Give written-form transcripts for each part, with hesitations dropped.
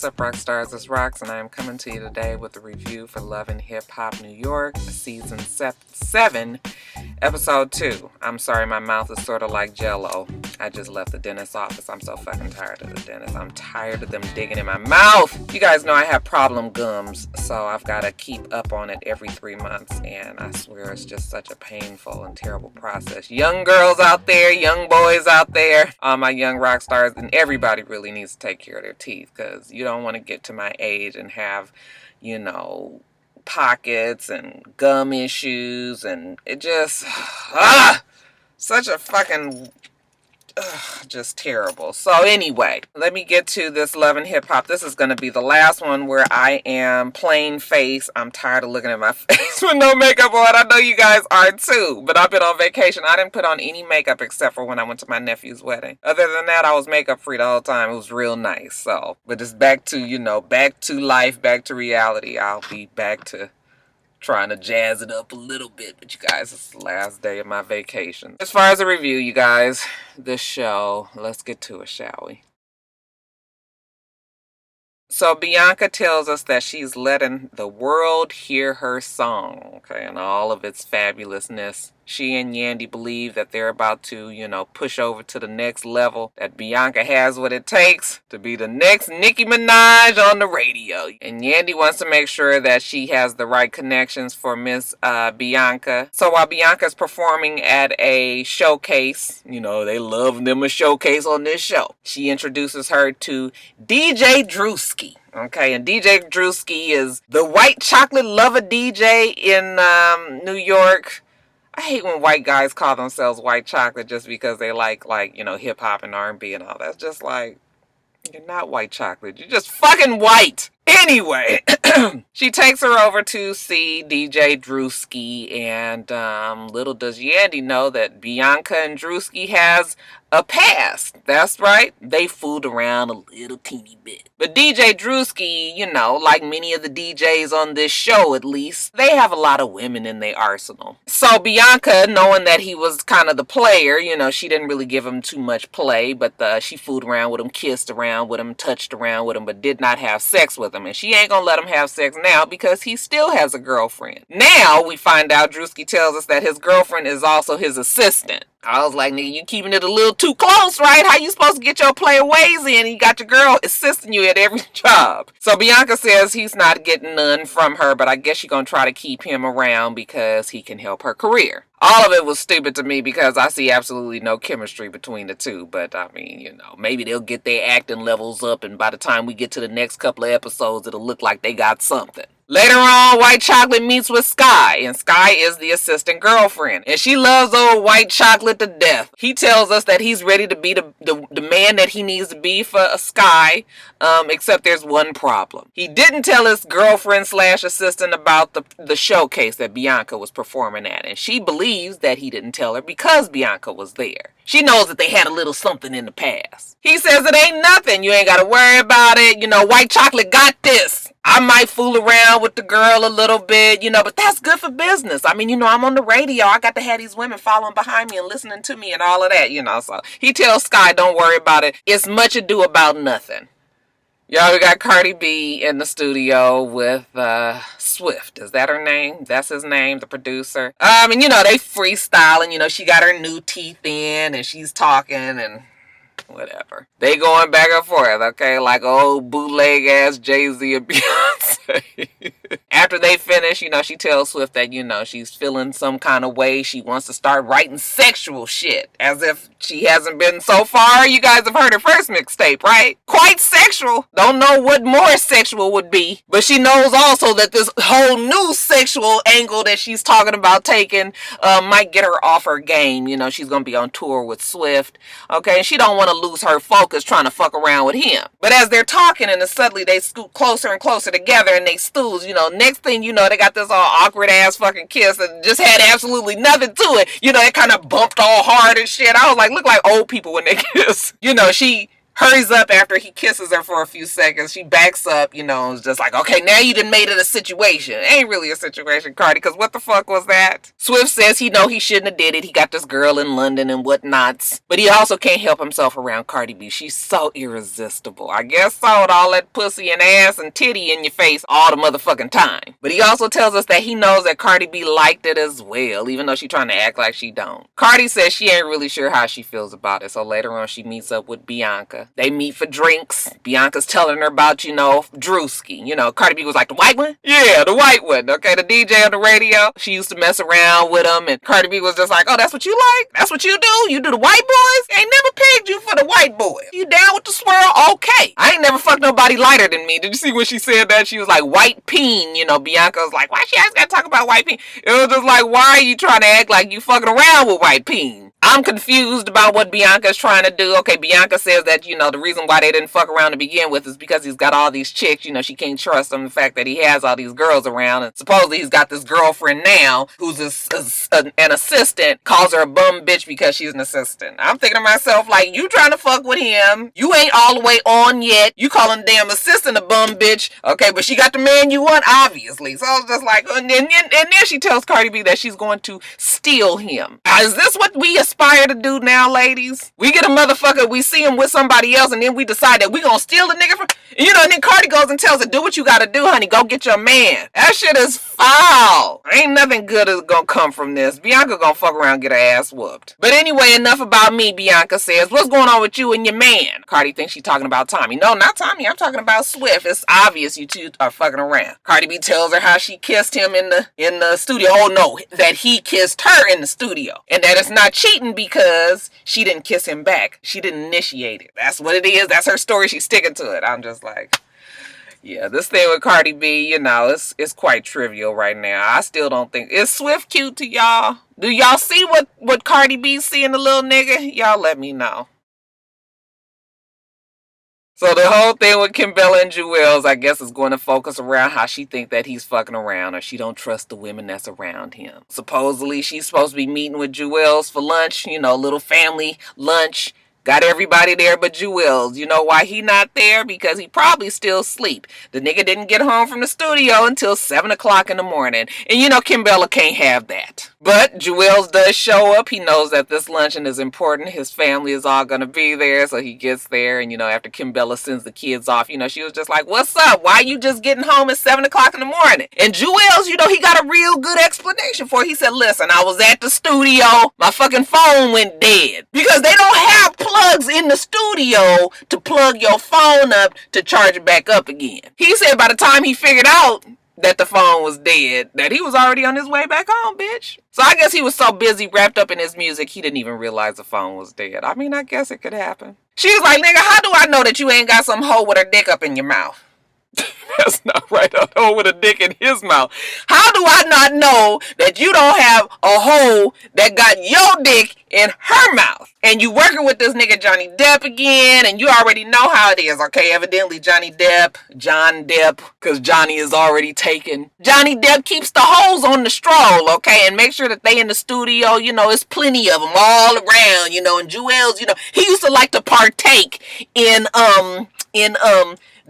up, Roxstars? It's Rox, and I am coming to you today with a review for Love and Hip Hop New York, Season 7, Episode 2. I'm sorry, my mouth is sort of like Jell-O. I just left the dentist's office. I'm so fucking tired of the dentist. I'm tired of them digging in my mouth. You guys know I have problem gums, so I've got to keep up on it every 3 months, and I swear it's just such a painful and terrible process. Young girls out there, young boys out there, all my young rock stars, and everybody really needs to take care of their teeth, because you don't want to get to my age and have, you know, pockets and gum issues, and it just, such a fucking, just terrible. So anyway, let me get to this Love and Hip Hop. This is going to be the last one where I am plain face. I'm tired of looking at my face with no makeup on. I know you guys are too, but I've been on vacation. I didn't put on any makeup except for when I went to my nephew's wedding. Other than that, I was makeup free the whole time. It was real nice. So, but it's back to, you know, back to life, back to reality. I'll be back to trying to jazz it up a little bit, but you guys, it's the last day of my vacation. As far as a review, you guys, this show, let's get to it, shall we? So Bianca tells us that she's letting the world hear her song, okay, and all of its fabulousness. She and Yandy believe that they're about to, you know, push over to the next level, that Bianca has what it takes to be the next Nicki Minaj on the radio. And Yandy wants to make sure that she has the right connections for Miss Bianca. So while Bianca's performing at a showcase, you know, they love them a showcase on this show, she introduces her to DJ Druski. Okay, and DJ Druski is the white chocolate lover DJ in New York. I hate when white guys call themselves white chocolate just because they like, you know, hip hop and R&B and all that. It's just like, you're not white chocolate. You're just fucking white. Anyway, she takes her over to see DJ Druski, and little does Yandy know that Bianca and Druski has a past. That's right. They fooled around a little teeny bit. But DJ Druski, you know, like many of the DJs on this show at least, they have a lot of women in their arsenal. So Bianca, knowing that he was kind of the player, you know, she didn't really give him too much play, but she fooled around with him, kissed around with him, touched around with him, but did not have sex with him. And she ain't gonna let him have sex now because he still has a girlfriend. Now we find out Druski tells us that his girlfriend is also his assistant. I was like, nigga, you keeping it a little too close, right? How you supposed to get your player ways in? You got your girl assisting you at every job. So Bianca says he's not getting none from her, but I guess she's gonna try to keep him around because he can help her career. All of it was stupid to me because I see absolutely no chemistry between the two. But I mean, you know, maybe they'll get their acting levels up, and by the time we get to the next couple of episodes, it'll look like they got something. Later on, White Chocolate meets with Sky, and Sky is the assistant girlfriend, and she loves old White Chocolate to death. He tells us that he's ready to be the man that he needs to be for Sky, except there's one problem. He didn't tell his girlfriend / assistant about the showcase that Bianca was performing at, and she believes that he didn't tell her because Bianca was there. She knows that they had a little something in the past. He says it ain't nothing. You ain't got to worry about it. You know, White Chocolate got this. I might fool around with the girl a little bit, you know, but that's good for business. I mean, you know, I'm on the radio. I got to have these women following behind me and listening to me and all of that, you know. So he tells Sky, don't worry about it. It's much ado about nothing. Y'all, we got Cardi B in the studio with Swift. Is that her name? That's his name, the producer. And you know, they freestyling. You know, she got her new teeth in and she's talking and whatever. They going back and forth, okay? Like old bootleg ass Jay-Z and Beyonce. After they finish, you know, she tells Swift that, you know, she's feeling some kind of way. She wants to start writing sexual shit. As if she hasn't been so far. You guys have heard her first mixtape, right? Quite sexual. Don't know what more sexual would be. But she knows also that this whole new sexual angle that she's talking about taking might get her off her game. You know, she's going to be on tour with Swift. Okay, and she don't want to lose her focus trying to fuck around with him. But as they're talking and then suddenly they scoot closer and closer together and they stools, you know, next thing you know, they got this all awkward ass fucking kiss and just had absolutely nothing to it. You know, it kind of bumped all hard and shit. I was like, look like old people when they kiss. You know, hurries up after he kisses her for a few seconds. She backs up, is just like, okay, now you done made it a situation. It ain't really a situation, Cardi, because what the fuck was that? Swift says he shouldn't have did it. He got this girl in London and whatnots. But he also can't help himself around Cardi B. She's so irresistible. I guess so, with all that pussy and ass and titty in your face all the motherfucking time. But he also tells us that he knows that Cardi B liked it as well, even though she's trying to act like she don't. Cardi says she ain't really sure how she feels about it, so later on she meets up with Bianca. They meet for drinks. Bianca's telling her about, Druski. Cardi B was like, the white one? Yeah, the white one. Okay, the DJ on the radio. She used to mess around with him, and Cardi B was just like, oh, that's what you like? That's what you do? You do the white boys? Ain't never pegged you for the white boys. You down with the swirl? Okay. I ain't never fucked nobody lighter than me. Did you see when she said that? She was like, white peen. Bianca was like, why she always gotta talk about white peen? It was just like, why are you trying to act like you fucking around with white peen? I'm confused about what Bianca's trying to do. Okay, Bianca says that, the reason why they didn't fuck around to begin with is because he's got all these chicks. She can't trust him. The fact that he has all these girls around. And supposedly he's got this girlfriend now who's an assistant, calls her a bum bitch because she's an assistant. I'm thinking to myself, like, you trying to fuck with him. You ain't all the way on yet. You calling the damn assistant a bum bitch. Okay, but she got the man you want, obviously. So I was just like, and then she tells Cardi B that she's going to steal him. Is this what we aspire to do now, ladies? We get a motherfucker, we see him with somebody else, and then we decide that we gonna steal the nigga from, and then Cardi goes and tells her, do what you gotta do, honey, go get your man. That shit is foul. Ain't nothing good is gonna come from this. Bianca gonna fuck around and get her ass whooped. But anyway, enough about me, Bianca says. What's going on with you and your man? Cardi thinks she's talking about Tommy. No, not Tommy, I'm talking about Swift. It's obvious you two are fucking around. Cardi B tells her how she kissed him in the studio. Oh no, that he kissed her in the studio. And that it's not cheating because she didn't kiss him back. She didn't initiate it. That's what it is. That's her story. She's sticking to it. I'm just like, yeah, this thing with Cardi B, it's quite trivial right now. I still don't think, is Swift cute to y'all? Do y'all see what Cardi B see in the little nigga? Y'all let me know. So the whole thing with Kimbella and Juelz, I guess, is going to focus around how she think that he's fucking around or she don't trust the women that's around him. Supposedly, she's supposed to be meeting with Juelz for lunch, little family lunch. Got everybody there but Juelz. You know why he not there? Because he probably still asleep. The nigga didn't get home from the studio until 7 o'clock in the morning. And Kimbella can't have that. But Juelz does show up. He knows that this luncheon is important. His family is all going to be there. So he gets there. And, after Kimbella sends the kids off, she was just like, what's up? Why you just getting home at 7 o'clock in the morning? And Juelz, he got a real good explanation for it. He said, listen, I was at the studio. My fucking phone went dead. Because they don't have plugs in the studio to plug your phone up to charge it back up again. He said by the time he figured out that the phone was dead, that he was already on his way back home, bitch. So I guess he was so busy wrapped up in his music, he didn't even realize the phone was dead. I mean, I guess it could happen. She was like, nigga, how do I know that you ain't got some hoe with her dick up in your mouth? That's not right. A hoe with a dick in his mouth. How do I not know that you don't have a hoe that got your dick in her mouth? And you working with this nigga Johnny Depp again, and you already know how it is, okay? Evidently John Depp, because Johnny is already taken. Johnny Depp keeps the hoes on the stroll, okay? And make sure that they in the studio, it's plenty of them all around, and Juelz, he used to like to partake in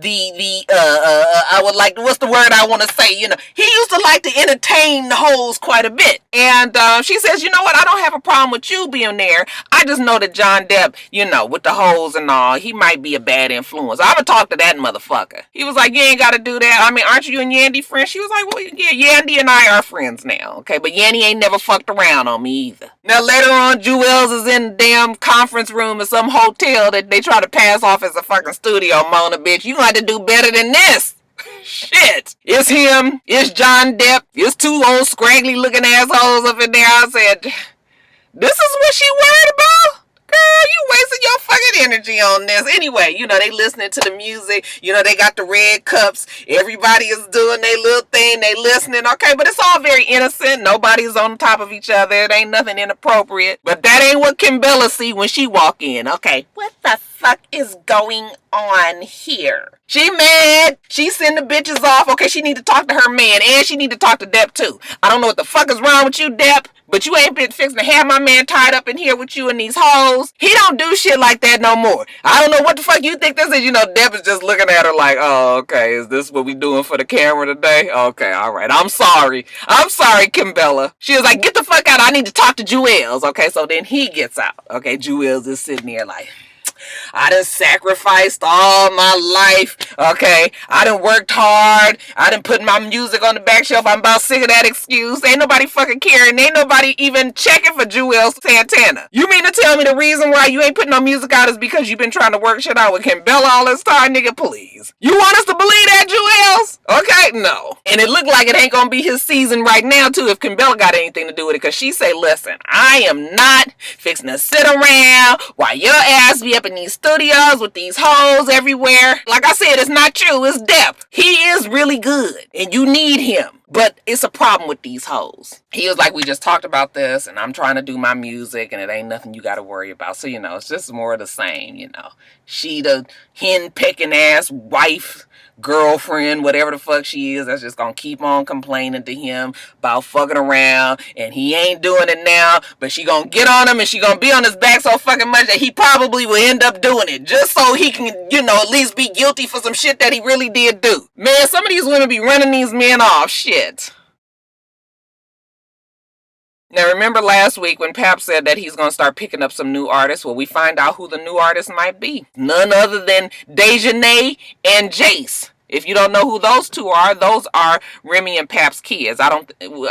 I would like, what's the word I want to say? He used to like to entertain the hoes quite a bit. And she says, you know what? I don't have a problem with you being there. I just know that John Depp, with the hoes and all, he might be a bad influence. I would talk to that motherfucker. He was like, you ain't got to do that. I mean, aren't you and Yandy friends? She was like, well, yeah, Yandy and I are friends now. Okay, but Yandy ain't never fucked around on me either. Now, later on, Juelz is in the damn conference room at some hotel that they try to pass off as a fucking studio. Mona, bitch, you got to do better than this. Shit. It's him. It's John Depp. It's two old scraggly looking assholes up in there. I said, this is what she worried about? Girl, you wasting your fucking energy on this. Anyway, they listening to the music. They got the red cups. Everybody is doing their little thing. They listening. Okay, but it's all very innocent. Nobody's on top of each other. It ain't nothing inappropriate. But that ain't what Kimbella see when she walk in. Okay, what the fuck is going on here? She mad. She send the bitches off. Okay, she need to talk to her man, and she need to talk to Depp too. I don't know what the fuck is wrong with you, Depp, but you ain't been fixing to have my man tied up in here with you and these hoes. He don't do shit like that no more. I don't know what the fuck you think this is. You know, Depp is just looking at her like, oh, okay, is this what we doing for the camera today? Okay, all right. I'm sorry, Kimbella. She was like, get the fuck out. I need to talk to Juelz. Okay, so then he gets out. Okay, Juelz is sitting there like, I done sacrificed all my life, okay? I done worked hard. I done put my music on the back shelf. I'm about sick of that excuse. Ain't nobody fucking caring. Ain't nobody even checking for Juelz Santana. You mean to tell me the reason why you ain't putting no music out is because you've been trying to work shit out with Kimbella all this time, nigga? Please. You want us to believe that, Juelz? Okay, no. And it looked like it ain't gonna be his season right now, too, if Kimbella got anything to do with it, because she say, listen, I am not fixing to sit around while your ass be up in these studios with these hoes everywhere. Like I said, it's not you, it's Depp. He is really good and you need him, but it's a problem with these hoes. He was like, we just talked about this and I'm trying to do my music and it ain't nothing you gotta worry about. So, you know, it's just more of the same, you know. She the hen pecking ass wife, girlfriend, whatever the fuck she is, that's just gonna keep on complaining to him about fucking around, and he ain't doing it now, but she gonna get on him and she gonna be on his back so fucking much that he probably will end up doing it just so he can, you know, at least be guilty for some shit that he really did do. Man, some of these women be running these men off. Shit. Now, remember last week when Pap said that he's going to start picking up some new artists? Well, we find out who the new artists might be. None other than Dejanay and Jace. If you don't know who those two are, those are Remy and Pap's kids. I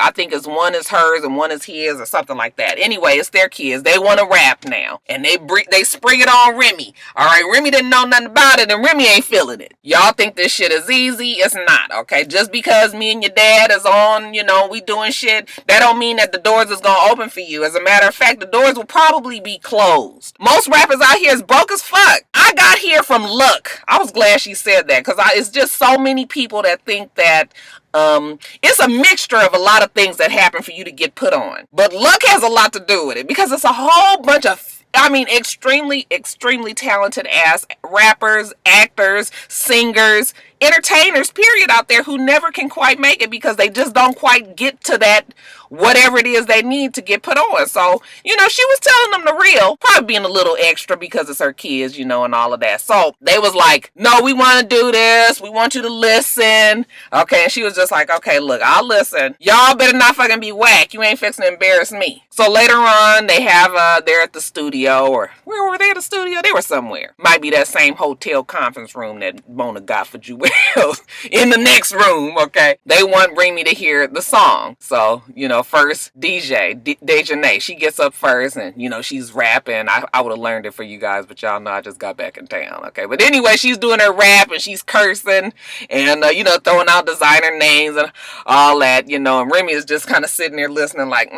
think it's one is hers and one is his or something like that. Anyway, it's their kids. They want to rap now. And they spring it on Remy. Alright, Remy didn't know nothing about it and Remy ain't feeling it. Y'all think this shit is easy? It's not, okay? Just because me and your dad is on, you know, we doing shit, that don't mean that the doors is gonna open for you. As a matter of fact, the doors will probably be closed. Most rappers out here is broke as fuck. I got here from luck. I was glad she said that because it's just so many people that think that it's a mixture of a lot of things that happen for you to get put on. But luck has a lot to do with it because it's a whole bunch of, extremely, extremely talented ass rappers, actors, singers, entertainers, period, out there who never can quite make it because they just don't quite get to that whatever it is they need to get put on. So, you know, she was telling them the real, probably being a little extra because it's her kids, you know, and all of that. So they was like, no, we want to do this. We want you to listen. Okay. And she was just like, okay, look, I'll listen. Y'all better not fucking be whack. You ain't fixing to embarrass me. So later on, they have, they're at the studio, or where were they at the studio? They were somewhere. Might be that same hotel conference room that Mona got for Juelz in the next room. Okay. They want Remy to hear the song. So, you know, first Dejanay, she gets up first and, you know, she's rapping. I would have learned it for you guys, but y'all know I just got back in town. Okay. But anyway, she's doing her rap and she's cursing and, you know, throwing out designer names and all that, you know, and Remy is just kind of sitting there listening like,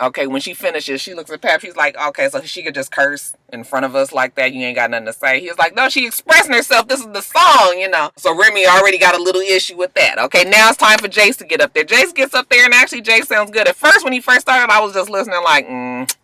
okay. When she finishes, she looks at Pap. She's like, okay, so she could just curse in front of us like that. You ain't got nothing to say. He was like, no, she expressing herself. This is the song, you know. So Remy already got a little issue with that. Okay, now it's time for Jace to get up there. Jace gets up there and actually Jace sounds good. At first, when he first started, I was just listening like, okay.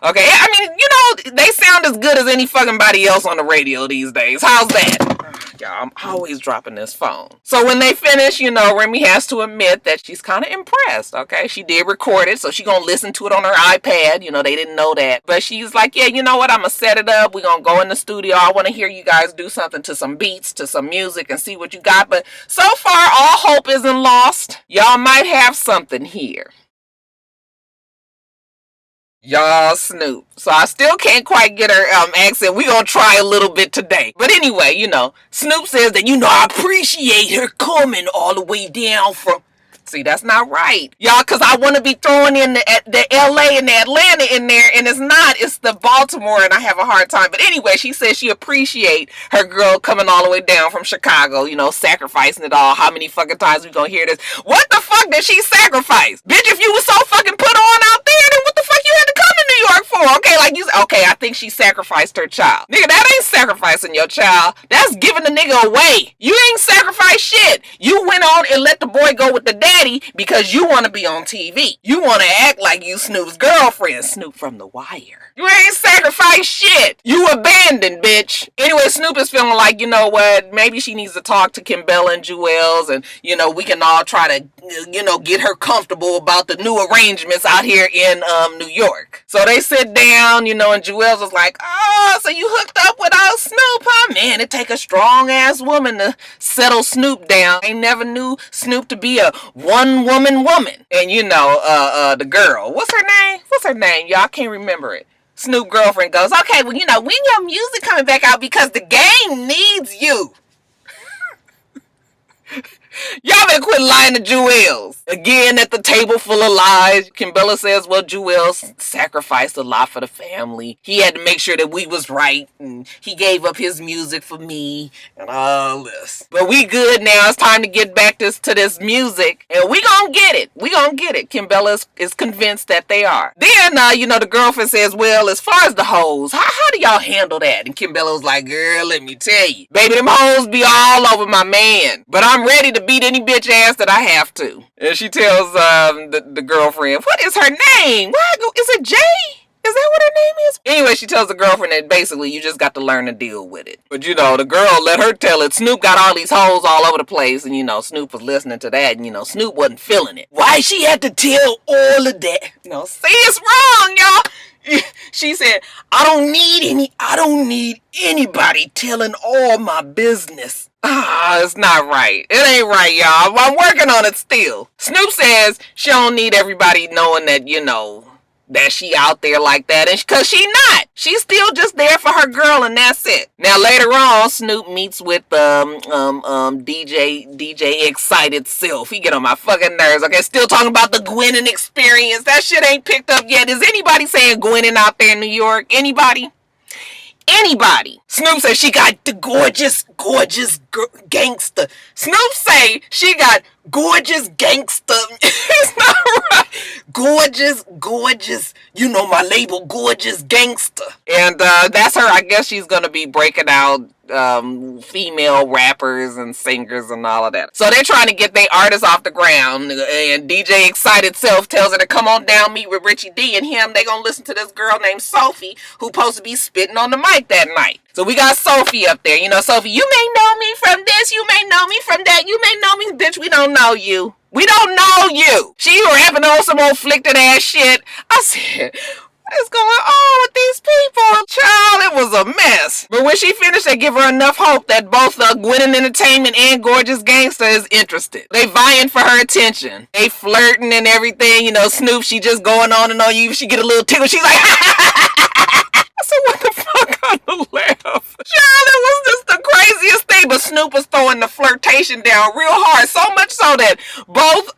I mean, you know, they sound as good as any fucking body else on the radio these days. How's that? Y'all, I'm always dropping this phone. So when they finish, you know, Remy has to admit that she's kind of impressed, okay? She did record it, so she's going to listen to it on her iPad. You know, they didn't know that. But she's like, yeah, you know what? I'm going to set it up. We're going to go in the studio. I want to hear you guys do something to some beats, to some music, and see what you got. But so far, all hope isn't lost. Y'all might have something here. Y'all, Snoop. So I still can't quite get her accent. We gonna try a little bit today. But anyway, you know, Snoop says that, you know, I appreciate her coming all the way down from... See, that's not right. Y'all, because I want to be throwing in the LA and the Atlanta in there, and it's not. It's the Baltimore, and I have a hard time. But anyway, she says she appreciate her girl coming all the way down from Chicago, you know, sacrificing it all. How many fucking times we gonna hear this? What the fuck did she sacrifice? Bitch, if you was so fucking put on out there, then what the fuck you had to come to New York for? Okay, like you said, okay, okay, I think she sacrificed her child. Nigga, that ain't sacrificing your child. That's giving the nigga away. You ain't sacrificed shit. You went on and let the boy go with the daddy because you want to be on TV. You want to act like you Snoop's girlfriend. Snoop from The Wire. You ain't sacrificed shit. You abandoned, bitch. Anyway, Snoop is feeling like, you know what, maybe she needs to talk to Kimbella and Juelz, and, you know, we can all try to, you know, get her comfortable about the new arrangements out here in New York. So they sit down, you know, and Juelz was like, oh, so you hooked up with old Snoop, huh? Man, it take a strong-ass woman to settle Snoop down. I never knew Snoop to be a one-woman woman. And, you know, the girl, what's her name? What's her name? Y'all can't remember it. Snoop girlfriend goes, okay, well, you know, when your music coming back out because the game needs you. Y'all better quit lying to Juelz. Again, at the table full of lies, Kimbella says, well, Juelz sacrificed a lot for the family. He had to make sure that we was right, and he gave up his music for me, and all this. But we good now. It's time to get back to this music, and we gonna get it. We gonna get it. Kimbella is convinced that they are. Then, you know, the girlfriend says, well, as far as the hoes, how do y'all handle that? And Kimbella was like, girl, let me tell you. Baby, them hoes be all over my man. But I'm ready to beat any bitch ass that I have to. And she tells the girlfriend, what is her name? Is it Jay? Is that what her name is? Anyway, she tells the girlfriend that basically you just got to learn to deal with it. But, you know, the girl let her tell it. Snoop got all these hoes all over the place. And, you know, Snoop was listening to that. And, you know, Snoop wasn't feeling it. Why she had to tell all of that? You know, see, it's wrong, y'all. She said, I don't need anybody telling all my business. It's not right. It ain't right, y'all. I'm working on it still. Snoop says she don't need everybody knowing that, you know, that she out there like that, and cause she not. She's still just there for her girl, and that's it. Now later on, Snoop meets with DJ Excited Self. He get on my fucking nerves. Okay, still talking about the Gwenin experience. That shit ain't picked up yet. Is anybody saying Gwenin out there in New York? Anybody? Snoop says she got the gorgeous gangster. Snoop say she got gorgeous gangster. It's not right. Gorgeous. You know my label, gorgeous gangster. And that's her. I guess she's gonna be breaking out female rappers and singers and all of that. So they're trying to get their artists off the ground, and DJ Excited Self tells her to come on down, meet with Richie D and him. They gonna listen to this girl named Sophie who supposed to be spitting on the mic that night. So we got Sophie up there. You know, Sophie, you may know me from this, you may know me from that, you may know me, bitch, we don't know you. We don't know you. She rapping on some old flicked ass shit. I said, what is going on with these people? Child, it was a mess. But when she finished, they give her enough hope that both Gwenin Entertainment and Gorgeous Gangster is interested. They vying for her attention. They flirting and everything. You know, Snoop, she just going on and on you. She get a little tickle. She's like, I said, what the fuck on the laugh? Child, it was just the craziest thing. But Snoop was throwing the flirtation down real hard. So much so that both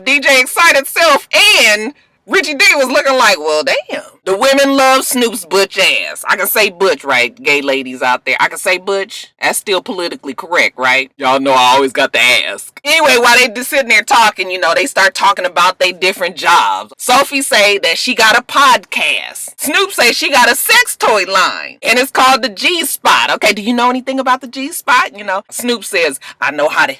DJ Excited Self and Richie D was looking like, well, damn. The women love Snoop's butch ass. I can say butch, right? Gay ladies out there. I can say butch. That's still politically correct, right? Y'all know I always got to ask. Anyway, while they just sitting there talking, you know, they start talking about their different jobs. Sophie say that she got a podcast. Snoop say she got a sex toy line. And it's called the G-Spot. Okay, do you know anything about the G-Spot? You know, Snoop says, I know how to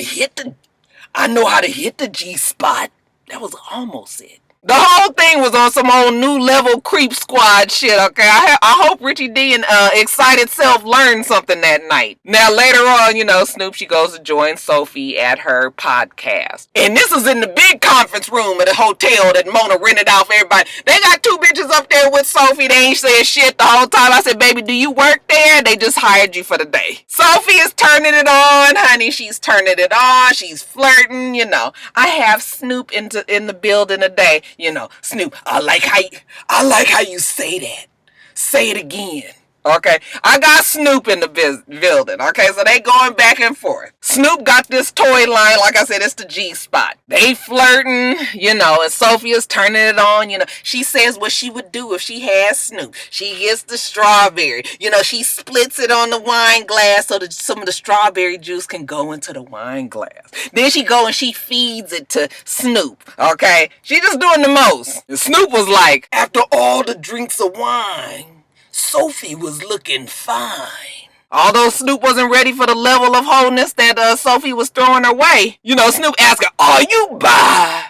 hit the G-Spot. That was almost it. The whole thing was on some old new level creep squad shit, okay? I hope Richie D and Excited Self learned something that night. Now, later on, you know, Snoop, she goes to join Sophie at her podcast. And this is in the big conference room at a hotel that Mona rented out for everybody. They got two bitches up there with Sophie. They ain't said shit the whole time. I said, baby, do you work there? They just hired you for the day. Sophie is turning it on, honey. She's turning it on. She's flirting, you know. I have Snoop in the building today. You know, Snoop, I like how you say that. Say it again. Okay, I got Snoop in the building. Okay, so they going back and forth. Snoop got this toy line, like I said, it's the G spot. They flirting, and Sophia's turning it on. She says what she would do if she had Snoop. She gets the strawberry. She splits it on the wine glass so that some of the strawberry juice can go into the wine glass. Then she go and she feeds it to Snoop. Okay, she just doing the most. And Snoop was like, after all the drinks of wine, Sophie was looking fine. Although Snoop wasn't ready for the level of wholeness that Sophie was throwing her way, Snoop asked her, "Are you bi?"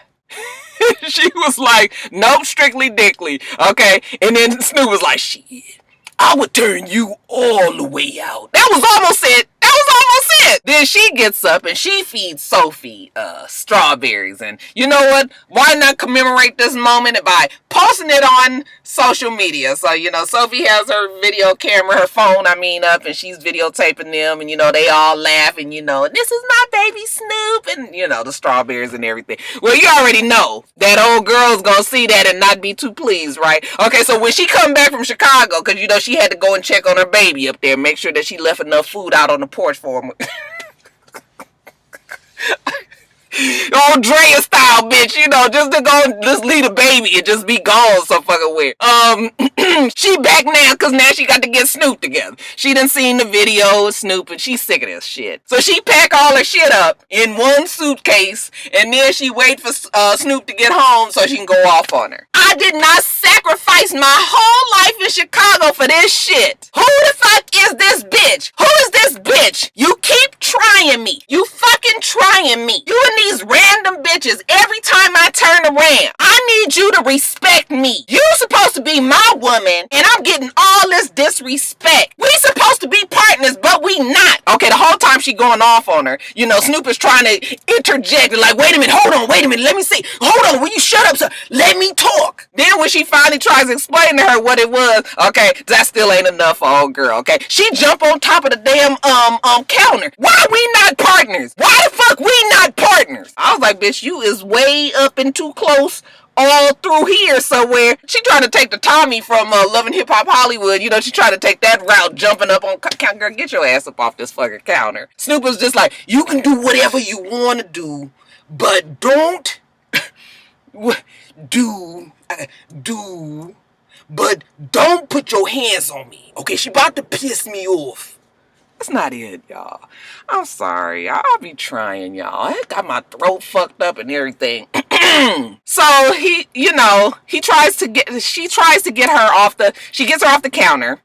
She was like, "Nope, strictly dickly." Okay, and then Snoop was like, "Shit, I would turn you all the way out." That was almost it. Then she gets up and she feeds Sophie strawberries. And you know what? Why not commemorate this moment by posting it on social media? So, Sophie has her video camera, her phone, up, and she's videotaping them. And, they all laugh. And, this is my baby Snoop. And, the strawberries and everything. Well, you already know that old girl's going to see that and not be too pleased, right? Okay, so when she come back from Chicago, because, she had to go and check on her baby up there, make sure that she left enough food out on the porch for him. Old Drea style, bitch, just leave the baby and just be gone so fucking weird. She back now because now she got to get Snoop together. She done seen the video of Snoop and she's sick of this shit. So she pack all her shit up in one suitcase and then she wait for Snoop to get home so she can go off on her. I did not sacrifice my whole life in Chicago for this shit. Who the fuck is this bitch? Who is this bitch? You keep trying me. You fucking trying me. You and these random bitches every time I turn around. I need you to respect me. You supposed to be my woman and I'm getting all this disrespect. We supposed to be partners, but we not. Okay, the whole time she going off on her, Snoop is trying to interject and like, wait a minute, let me see. Hold on, will you shut up, sir? Let me talk. Then when she finally tries to explain to her what it was, okay, that still ain't enough for old girl, okay? She jump on top of the damn counter. Why we not partners? Why the fuck we not partners? I was like, bitch, you is way up and too close all through here somewhere. She trying to take the Tommy from Love and Hip Hop Hollywood. She trying to take that route, jumping up on counter. Girl, get your ass up off this fucking counter. Snoop was just like, you can do whatever you want to do, but don't but don't put your hands on me. Okay, she about to piss me off. That's not it, y'all. I'm sorry. I'll be trying, y'all. I got my throat fucked up and everything. So she tries to get her she gets her off the counter.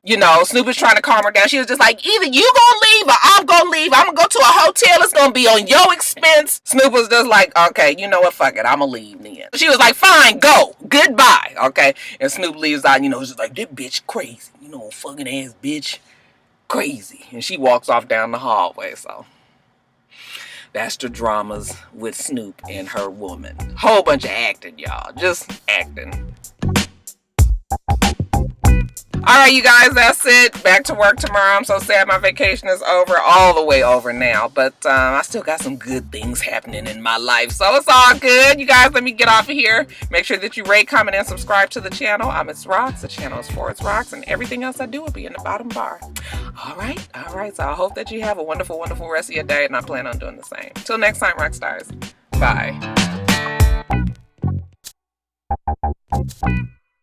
Snoop is trying to calm her down. She was just like, either you gonna leave or I'm gonna leave. I'm gonna go to a hotel. It's gonna be on your expense. Snoop was just like, okay, you know what? Fuck it. I'm gonna leave then. She was like, fine, go. Goodbye. Okay. And Snoop leaves out, just like, this bitch crazy. Fucking ass bitch. Crazy. And she walks off down the hallway. So that's the dramas with Snoop and her woman. Whole bunch of acting, y'all. Just acting. Alright, you guys, that's it. Back to work tomorrow. I'm so sad my vacation is over. All the way over now. But I still got some good things happening in my life. So it's all good. You guys, let me get off of here. Make sure that you rate, comment, and subscribe to the channel. I'm itsrox. The channel is for itsrox. And everything else I do will be in the bottom bar. Alright. So I hope that you have a wonderful, wonderful rest of your day. And I plan on doing the same. Till next time, Roxstars. Bye.